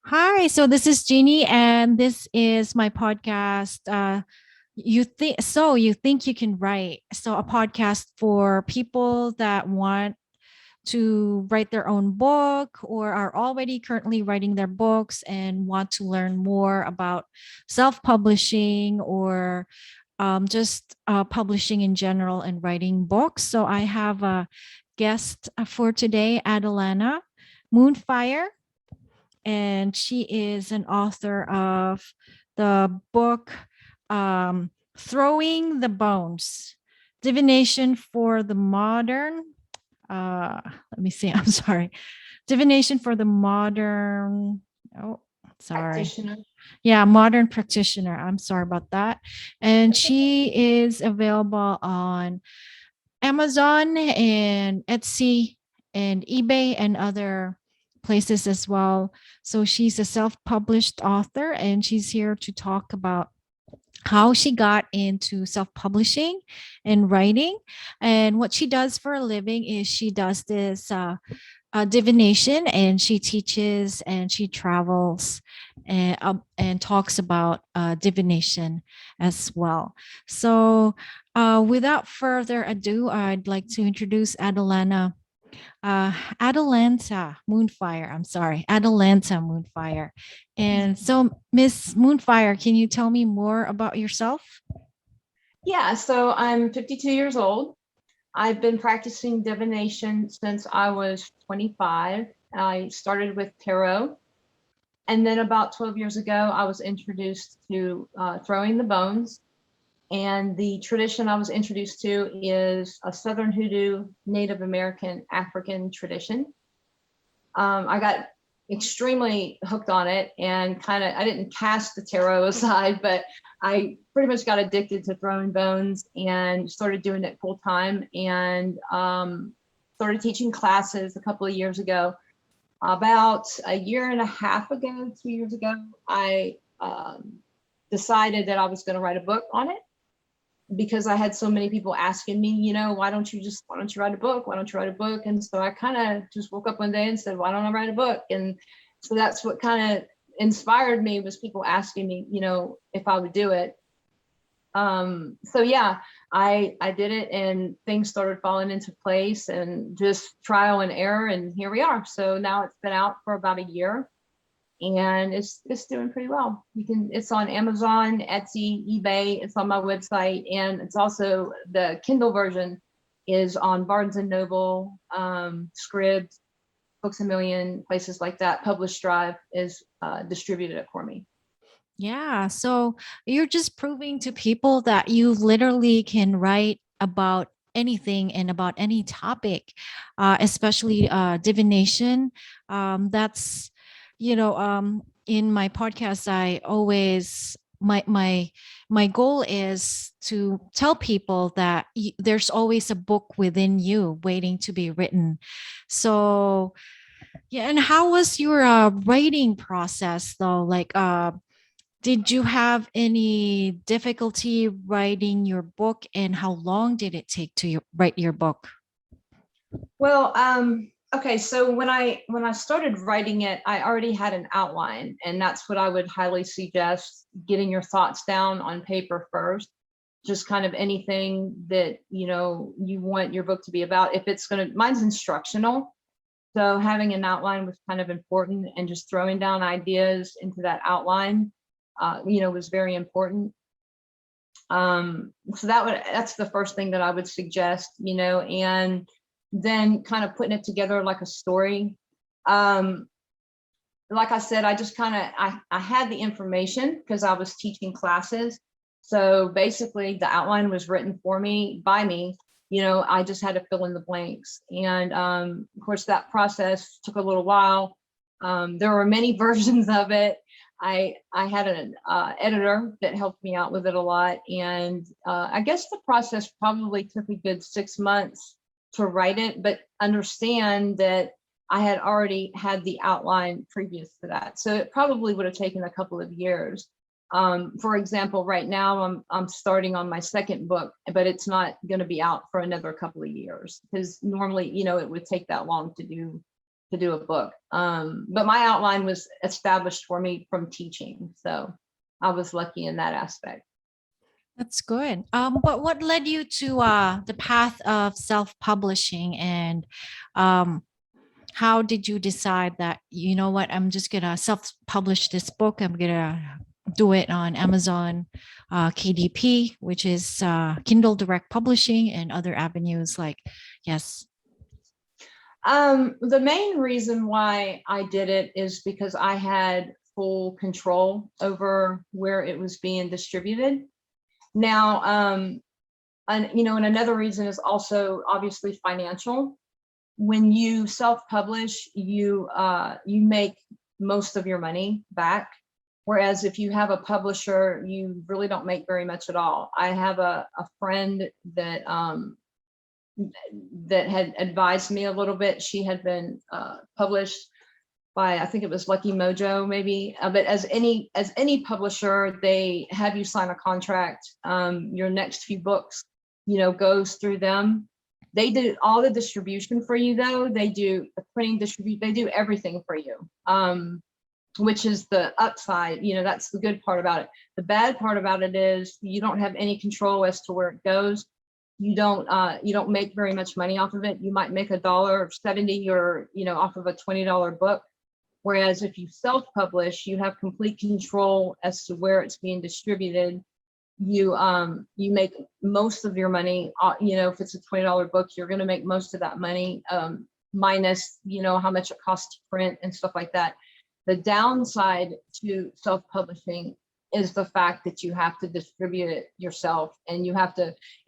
Hi, so this is Jeannie, and this is my podcast. You think you can write? So a podcast for people that want to write their own book or are already currently writing their books and want to learn more about self-publishing or just publishing in general and writing books. So I have a guest for today, Atalanta Moonfire, and she is an author of the book Throwing the Bones, Divination for the Modern. Let me see, I'm sorry. Divination for the Modern. Oh, sorry. Practitioner. Yeah, Modern Practitioner. I'm sorry about that. And That's okay. she is available on Amazon and Etsy and eBay and other places as well. So she's a self-published author and she's here to talk about how she got into self-publishing and writing. And what she does for a living is she does this divination, and she teaches and she travels and talks about divination as well. So without further ado, I'd like to introduce uh, Atalanta Moonfire. I'm sorry, Atalanta Moonfire. And so, Miss Moonfire, can you tell me more about yourself? Yeah, so I'm 52 years old. I've been practicing divination since I was 25. I started with tarot, and then about 12 years ago, I was introduced to throwing the bones. And the tradition I was introduced to is a Southern Hoodoo Native American African tradition. I got extremely hooked on it and I didn't cast the tarot aside, but I pretty much got addicted to throwing bones and started doing it full time and started teaching classes a couple of years ago. About a year and a half ago, 2 years ago, I decided that I was going to write a book on it because I had so many people asking me, why don't you write a book? Why don't you write a book? And so I kind of just woke up one day and said, why don't I write a book? And so that's what kind of inspired me, was people asking me, if I would do it. So yeah, I did it and things started falling into place and just trial and error. And here we are. So now it's been out for about a year and it's doing pretty well. It's on Amazon, Etsy, eBay. It's on my website, and it's also the Kindle version is on Barnes and Noble, Scribd, Books a Million, places like that. Published Drive is distributed it for me. Yeah. So you're just proving to people that you literally can write about anything and about any topic, especially divination. That's, in my podcast, I always, my goal is to tell people that there's always a book within you waiting to be written. So yeah. And how was your writing process though? Like, did you have any difficulty writing your book, and how long did it take to write your book? Well, okay, so when I started writing it, I already had an outline, and that's what I would highly suggest, getting your thoughts down on paper first. Just kind of anything that you want your book to be about. If it's gonna, mine's instructional, so having an outline was kind of important, and just throwing down ideas into that outline, was very important. So that's the first thing that I would suggest, and then kind of putting it together like a story. Um, like I said, I just I had the information because I was teaching classes. So basically the outline was written for me by me. I just had to fill in the blanks. And of course that process took a little while. There were many versions of it. I had an editor that helped me out with it a lot. And I guess the process probably took a good 6 months to write it, but understand that I had already had the outline previous to that. So it probably would have taken a couple of years. For example, right now I'm starting on my second book, but it's not going to be out for another couple of years because normally, it would take that long to do to do a book. But my outline was established for me from teaching. So I was lucky in that aspect. That's good. But what led you to the path of self-publishing, and um, how did you decide that, you know what, I'm just gonna self-publish this book. I'm gonna do it on Amazon, KDP, which is Kindle Direct Publishing, and other avenues like, yes. The main reason why I did it is because I had full control over where it was being distributed. Now, and and another reason is also obviously financial. When you self-publish, you make most of your money back. Whereas if you have a publisher, you really don't make very much at all. I have a friend that had advised me a little bit. She had been published by, I think it was Lucky Mojo, maybe. But as any publisher, they have you sign a contract. Your next few books, goes through them. They did all the distribution for you, though. They do the printing, distribute. They do everything for you, which is the upside. That's the good part about it. The bad part about it is you don't have any control as to where it goes. You don't make very much money off of it. You might make $1.70 or off of a $20 book. Whereas if you self-publish, you have complete control as to where it's being distributed. You make most of your money. If it's a $20 book, you're going to make most of that money, minus how much it costs to print and stuff like that. The downside to self-publishing is the fact that you have to distribute it yourself, and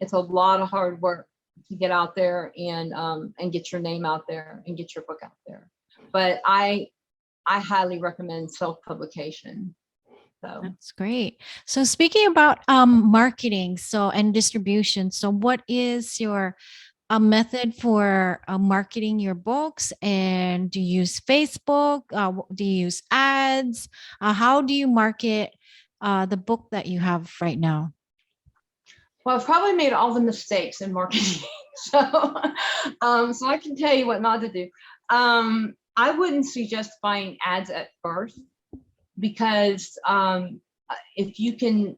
it's a lot of hard work to get out there and get your name out there and get your book out there. But I highly recommend self-publication. So That's great. So speaking about marketing, and distribution, so what is your method for marketing your books? And do you use Facebook? Do you use ads? How do you market the book that you have right now? Well, I've probably made all the mistakes in marketing. So I can tell you what not to do. I wouldn't suggest buying ads at first, because if you can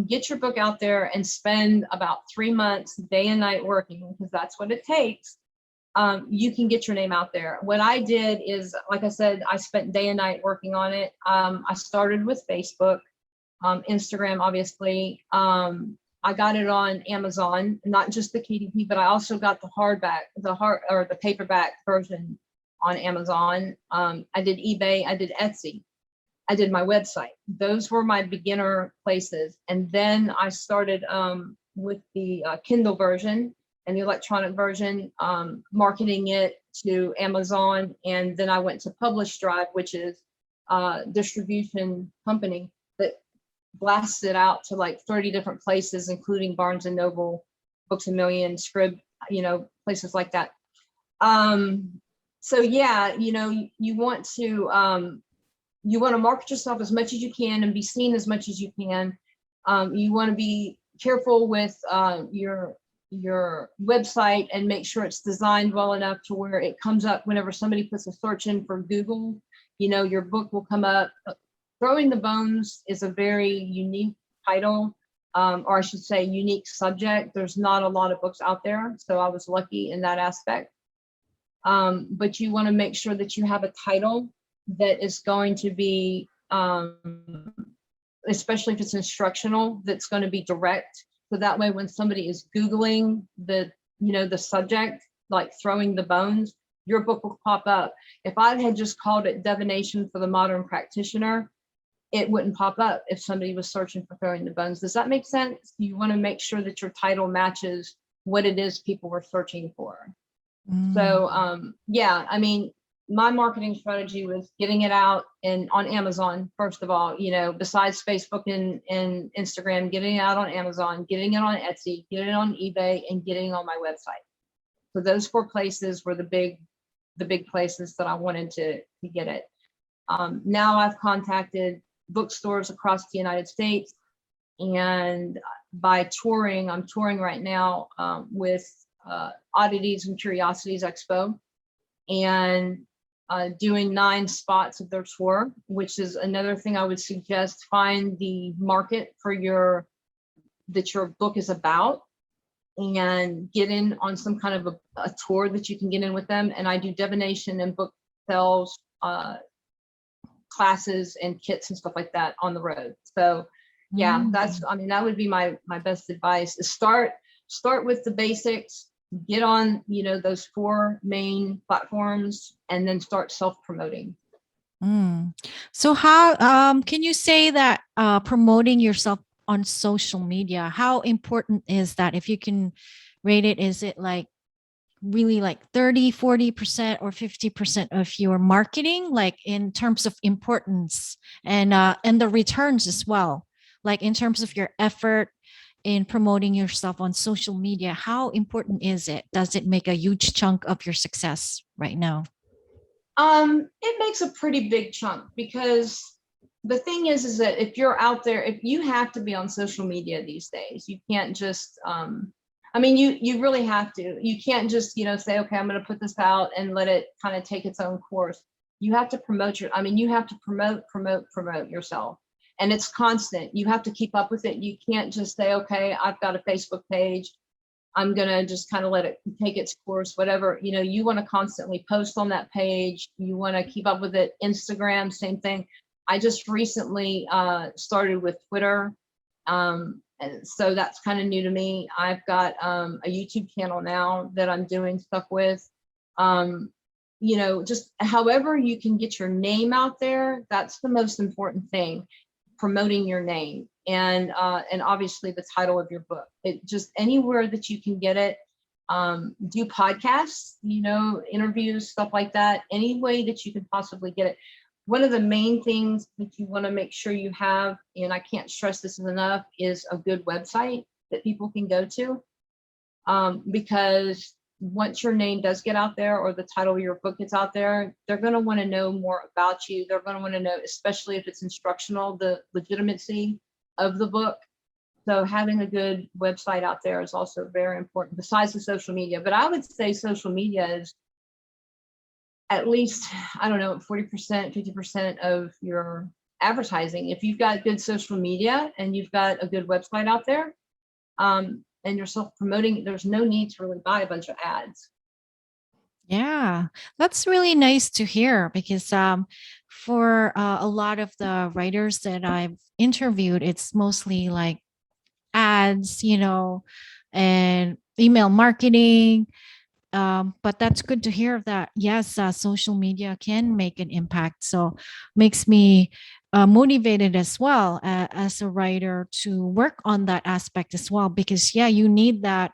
get your book out there and spend about 3 months day and night working, because that's what it takes, you can get your name out there. What I did is, like I said, I spent day and night working on it. I started with Facebook, Instagram, obviously. I got it on Amazon, not just the KDP, but I also got the paperback version on Amazon. I did eBay, I did Etsy, I did my website. Those were my beginner places. And then I started with the Kindle version and the electronic version, marketing it to Amazon. And then I went to Publish Drive, which is a distribution company that blasts it out to like 30 different places, including Barnes and Noble, Books A Million, Scrib, places like that. So yeah, you want to market yourself as much as you can and be seen as much as you can. You want to be careful with your website and make sure it's designed well enough to where it comes up whenever somebody puts a search in for Google. Your book will come up. Throwing the Bones is a very unique title, or I should say unique subject. There's not a lot of books out there, so I was lucky in that aspect. But you want to make sure that you have a title that is going to be, especially if it's instructional, that's going to be direct. So that way, when somebody is Googling the subject, like Throwing the Bones, your book will pop up. If I had just called it Divination for the Modern Practitioner, it wouldn't pop up if somebody was searching for Throwing the Bones. Does that make sense? You want to make sure that your title matches what it is people were searching for. So yeah, I mean, my marketing strategy was getting it out on Amazon, first of all, besides Facebook and Instagram, getting it out on Amazon, getting it on Etsy, getting it on eBay, and getting it on my website. So those 4 places were the big places that I wanted to get it. Now I've contacted bookstores across the United States, and by touring, I'm touring right now with Oddities and Curiosities Expo, and doing 9 spots of their tour, which is another thing I would suggest. Find the market for that your book is about, and get in on some kind of a tour that you can get in with them. And I do divination and book sales, classes and kits and stuff like that on the road. So yeah, I mean, that would be my best advice, is start with the basics, get on, those 4 main platforms, and then start self-promoting. So how can you say that promoting yourself on social media, how important is that? If you can rate it, is it like really like 30-40% or 50% of your marketing, like in terms of importance, and the returns as well, like in terms of your effort in promoting yourself on social media? How important is it? Does it make a huge chunk of your success right now? It makes a pretty big chunk, because the thing is that if you're out there, if you have to be on social media these days, you can't just, I mean, you really have to. You can't just, say, okay, I'm going to put this out and let it kind of take its own course. You have to you have to promote yourself. And it's constant. You have to keep up with it. You can't just say, okay, I've got a Facebook page, I'm going to just kind of let it take its course, whatever. You want to constantly post on that page. You want to keep up with it. Instagram, same thing. I just recently started with Twitter. And so that's kind of new to me. I've got a YouTube channel now that I'm doing stuff with. Just however you can get your name out there, that's the most important thing. Promoting your name, and obviously the title of your book. It just anywhere that you can get it. Do podcasts, interviews, stuff like that. Any way that you can possibly get it. One of the main things that you want to make sure you have, and I can't stress this enough, is a good website that people can go to, because once your name does get out there, or the title of your book gets out there, they're going to want to know more about you. They're going to want to know, especially if it's instructional, the legitimacy of the book. So having a good website out there is also very important, besides the social media. But I would say social media is at least, I don't know, 40%, 50% of your advertising. If you've got good social media and you've got a good website out there, and you're self-promoting, there's no need to really buy a bunch of ads. Yeah, that's really nice to hear, because for a lot of the writers that I've interviewed, it's mostly like ads, and email marketing. But that's good to hear that, yes, social media can make an impact. So makes me motivated as well, as a writer, to work on that aspect as well, because yeah, you need that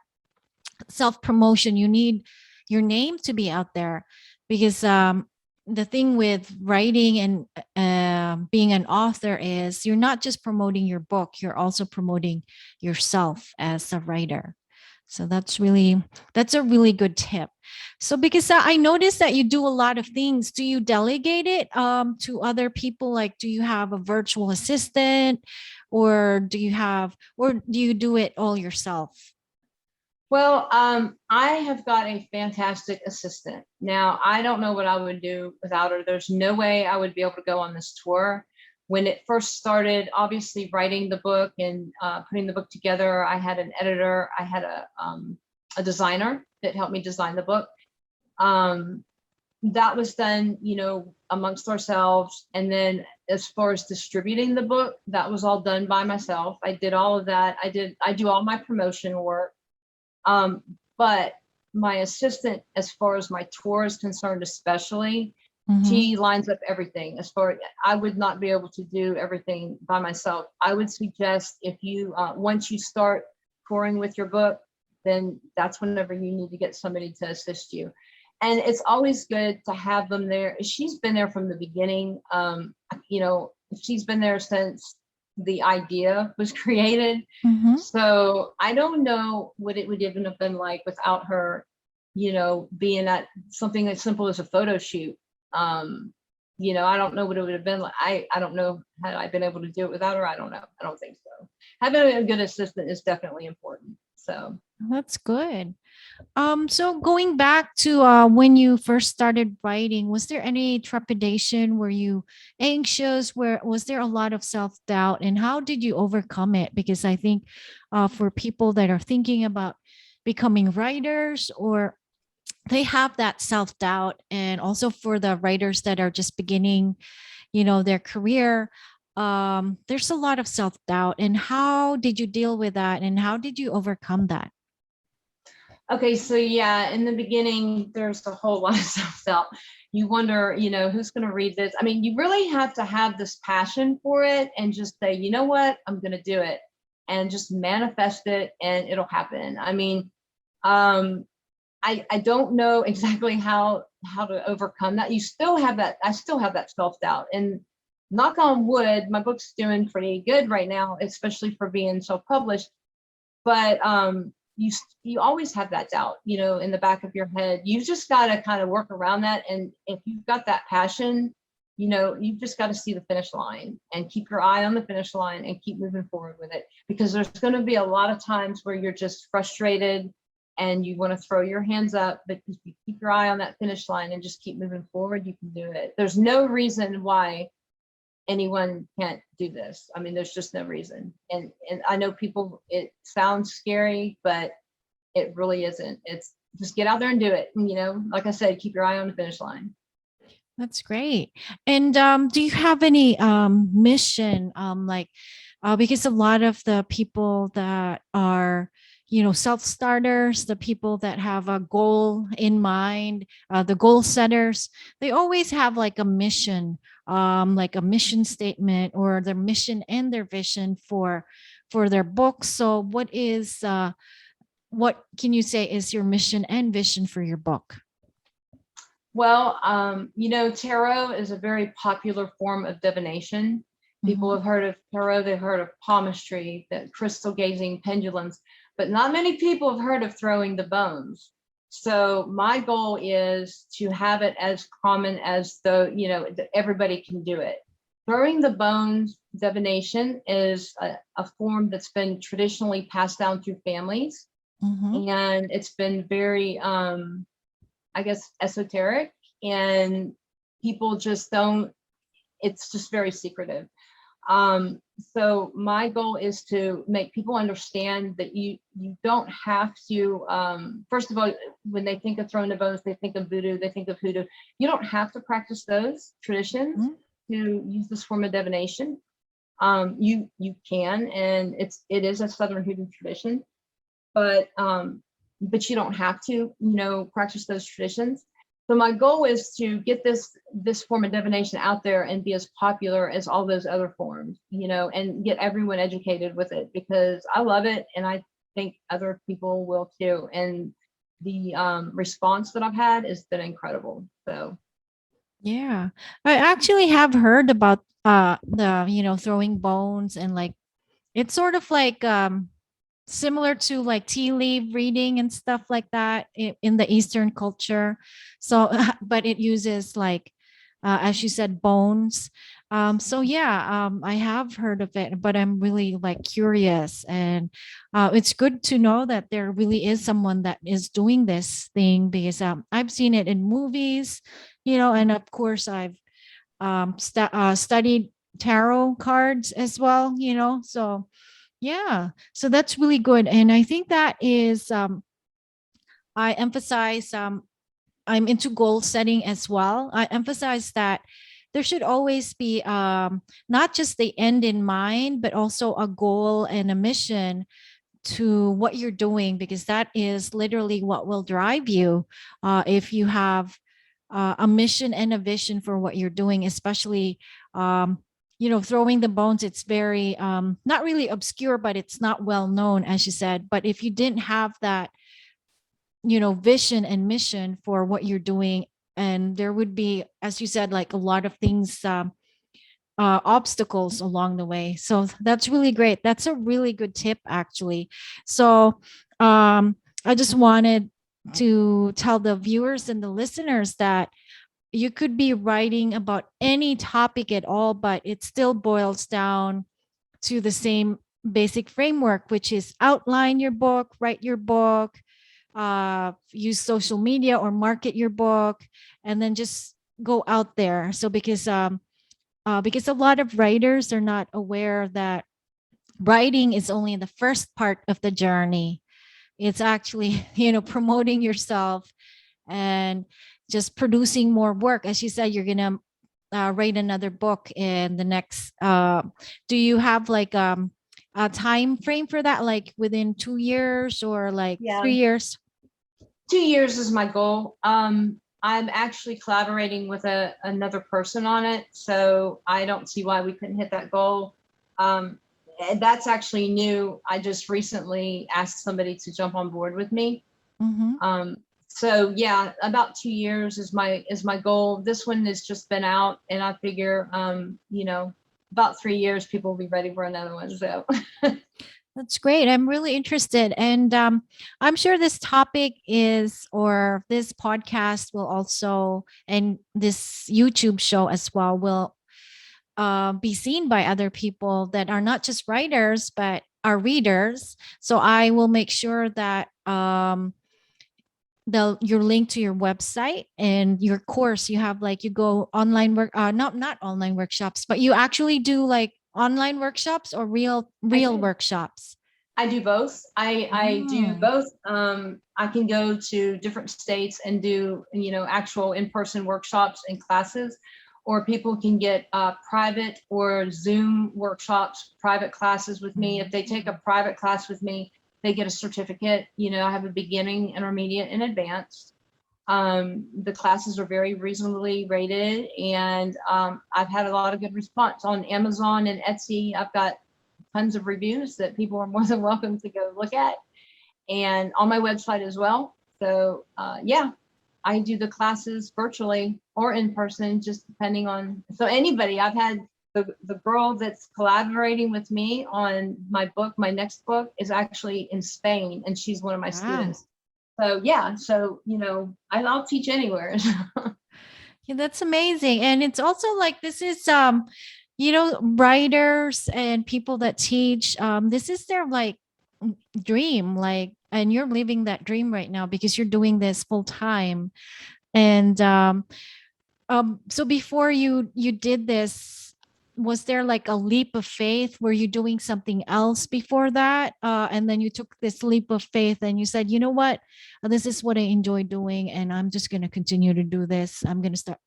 self promotion. You need your name to be out there, because the thing with writing and being an author is you're not just promoting your book, you're also promoting yourself as a writer. So that's a really good tip. So because I noticed that you do a lot of things, do you delegate it to other people? Like, do you have a virtual assistant, or do you do it all yourself? Well, I have got a fantastic assistant. Now, I don't know what I would do without her. There's no way I would be able to go on this tour. When it first started, obviously writing the book and putting the book together, I had an editor. I had a designer that helped me design the book. That was done, amongst ourselves. And then as far as distributing the book, that was all done by myself. I did all of that. I do all my promotion work. But my assistant, as far as my tour is concerned, especially, Mhm. she lines up everything. As far, I would not be able to do everything by myself. I would suggest, if you, once you start touring with your book, then that's whenever you need to get somebody to assist you. And it's always good to have them there. She's been there from the beginning. She's been there since the idea was created. Mhm. So I don't know what it would even have been like without her, being at something as simple as a photo shoot. I don't know what it would have been like. I don't know, had I been able to do it without her. I don't know. I don't think so. Having a good assistant is definitely important. So That's good. So going back to when you first started writing, was there any trepidation? Were you anxious? Where was there a lot of self-doubt, and how did you overcome it? Because I think for people that are thinking about becoming writers, or they have that self-doubt, and also for the writers that are just beginning, their career, there's a lot of self-doubt. And how did you deal with that, and how did you overcome that? Okay, so yeah, in the beginning, there's a whole lot of self-doubt. You wonder, who's going to read this? I mean, you really have to have this passion for it and just say, you know what, I'm going to do it and just manifest it and it'll happen. I mean, um, I don't know exactly how to overcome that. You still have that. I still have that self-doubt. And knock on wood, my book's doing pretty good right now, especially for being self-published. But you always have that doubt, in the back of your head. You just got to kind of work around that. And if you've got that passion, you've just got to see the finish line and keep your eye on the finish line and keep moving forward with it, because there's going to be a lot of times where you're just frustrated and you want to throw your hands up, but if you keep your eye on that finish line and just keep moving forward, you can do it. There's no reason why anyone can't do this. I mean, there's just no reason. And I know people, it sounds scary, but it really isn't. It's just get out there and do it. And, like I said, keep your eye on the finish line. That's great. And do you have any mission? Like, because a lot of the people that are, self starters, the people that have a goal in mind, the goal setters, they always have like a mission statement, or their mission and their vision for their book. So, what can you say is your mission and vision for your book? Well, tarot is a very popular form of divination. People Mhm. have heard of tarot, they've heard of palmistry, the crystal gazing pendulums, but not many people have heard of throwing the bones. So my goal is to have it as common as though, everybody can do it. Throwing the bones divination is a form that's been traditionally passed down through families, Mhm. and it's been very I guess, esoteric, and people just don't, it's just very secretive. So my goal is to make people understand that you don't have to, first of all, when they think of throwing the bones, they think of voodoo, they think of hoodoo. You don't have to practice those traditions Mhm. to use this form of divination. You can, and it is a Southern hoodoo tradition, but but you don't have to, practice those traditions. So my goal is to get this form of divination out there and be as popular as all those other forms, and get everyone educated with it, because I love it and I think other people will too. And the response that I've had has been incredible. So Yeah. I actually have heard about the, throwing bones, and like it's sort of like similar to like tea leaf reading and stuff like that in the Eastern culture. So, but it uses like, as you said, bones. So yeah, I have heard of it, but I'm really like curious, and it's good to know that there really is someone that is doing this thing, because I've seen it in movies, and of course I've studied tarot cards as well, so yeah, so that's really good. And I think that is, I emphasize, I'm into goal setting as well. I emphasize that there should always be not just the end in mind, but also a goal and a mission to what you're doing, because that is literally what will drive you. If you have a mission and a vision for what you're doing, especially, throwing the bones, it's very, not really obscure, but it's not well known, as you said. But if you didn't have that, vision and mission for what you're doing, and there would be, as you said, like a lot of things, obstacles along the way. So that's really great. That's a really good tip, actually. So I just wanted to tell the viewers and the listeners that you could be writing about any topic at all, but it still boils down to the same basic framework, which is outline your book, write your book, use social media or market your book, and then just go out there. So because a lot of writers are not aware that writing is only the first part of the journey. It's actually promoting yourself and just producing more work. As you said, you're gonna write another book in the next do you have like a time frame for that, like within 2 years or like Yeah, 3 years? 2 years is my goal. I'm actually collaborating with another person on it, so I don't see why we couldn't hit that goal. And that's actually new. I just recently asked somebody to jump on board with me. Mm-hmm. Um, so yeah, about 2 years is my goal. This one has just been out, and I figure, about 3 years, people will be ready for another one. So That's great. I'm really interested. And I'm sure this topic is, or this podcast will also, and this YouTube show as well, will be seen by other people that are not just writers, but are readers. So I will make sure that your link to your website and your course, you have like, you go online work, not online workshops, but you actually do like online workshops or I real do. workshops. I do both. I do Mm. both. I can go to different states and do, actual in-person workshops and classes, or people can get private or Zoom workshops, private classes with me. If they take a private class with me, they get a certificate. I have a beginning, intermediate, and advanced. The classes are very reasonably rated, and I've had a lot of good response on Amazon and Etsy. I've got tons of reviews that people are more than welcome to go look at, and on my website as well. So yeah, I do the classes virtually or in person, just depending on. So anybody, I've had the girl that's collaborating with me on my book, my next book, is actually in Spain, and she's one of my Wow. students. So yeah, so I'll teach anywhere. Yeah, that's amazing. And it's also like, this is writers and people that teach, this is their like dream, like, and you're living that dream right now because you're doing this full time. And so before you did this, was there like a leap of faith? Were you doing something else before that? And then you took this leap of faith and you said, you know what? This is what I enjoy doing, and I'm just going to continue to do this. I'm going to start,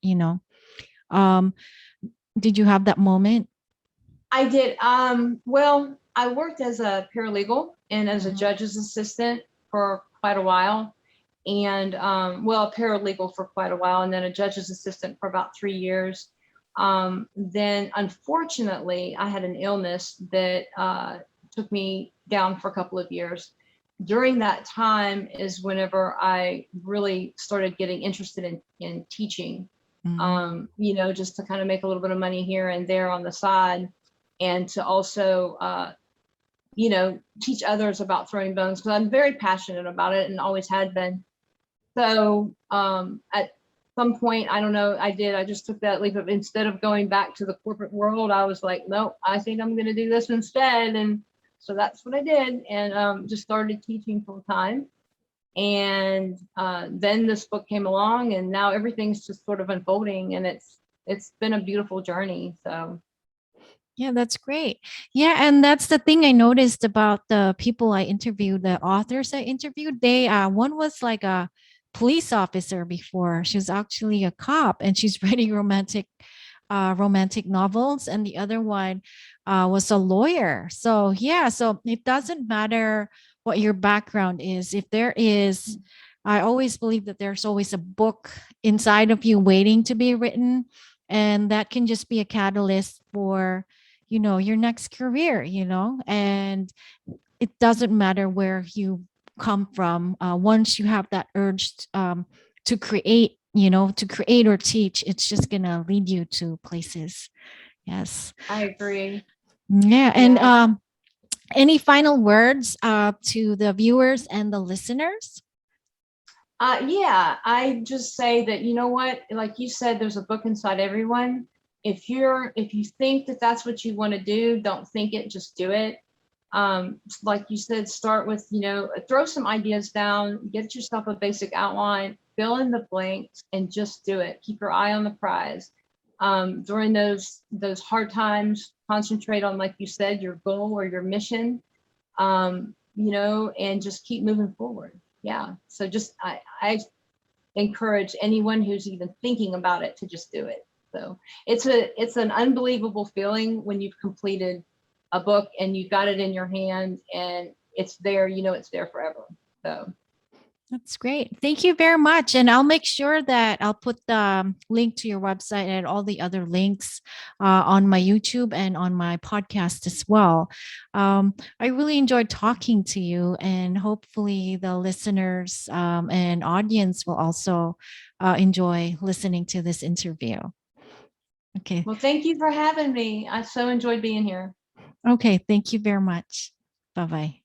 um, did you have that moment? I did. Well, I worked as a paralegal and as a Mhm. judge's assistant for quite a while, and well, a paralegal for quite a while, and then a judge's assistant for about 3 years. Then, unfortunately, I had an illness that took me down for a couple of years. During that time is whenever I really started getting interested in teaching, Mm. just to kind of make a little bit of money here and there on the side, and to also, teach others about throwing bones, because I'm very passionate about it and always had been. So at some point, I don't know, I just took that leap of, instead of going back to the corporate world, I was like, nope, I think I'm going to do this instead. And so that's what I did, and just started teaching full time. And then this book came along, and now everything's just sort of unfolding, and it's been a beautiful journey. So Yeah, that's great. Yeah, and that's the thing I noticed about the people I interviewed, the authors I interviewed. They one was like a police officer before. She was actually a cop, and she's writing romantic novels, and the other one was a lawyer. So yeah, so it doesn't matter what your background is. If there is, I always believe that there's always a book inside of you waiting to be written, and that can just be a catalyst for your next career, and it doesn't matter where you come from. Once you have that urge to create, to create or teach, it's just gonna lead you to places. Yes. I agree. Yeah. And Yeah. any final words to the viewers and the listeners? Yeah, I just say that, you know what, like you said, there's a book inside everyone. If you think that that's what you want to do, don't think it, just do it. Like you said, start with, throw some ideas down, get yourself a basic outline, fill in the blanks, and just do it. Keep your eye on the prize. During those hard times, concentrate on, like you said, your goal or your mission, and just keep moving forward. Yeah. So just I encourage anyone who's even thinking about it to just do it. So it's an unbelievable feeling when you've completed a book and you got it in your hand and it's there, it's there forever. So That's great. Thank you very much. And I'll make sure that I'll put the link to your website and all the other links on my YouTube and on my podcast as well. I really enjoyed talking to you, and hopefully, the listeners and audience will also enjoy listening to this interview. Okay. well, thank you for having me. I so enjoyed being here. Okay. Thank you very much. Bye bye.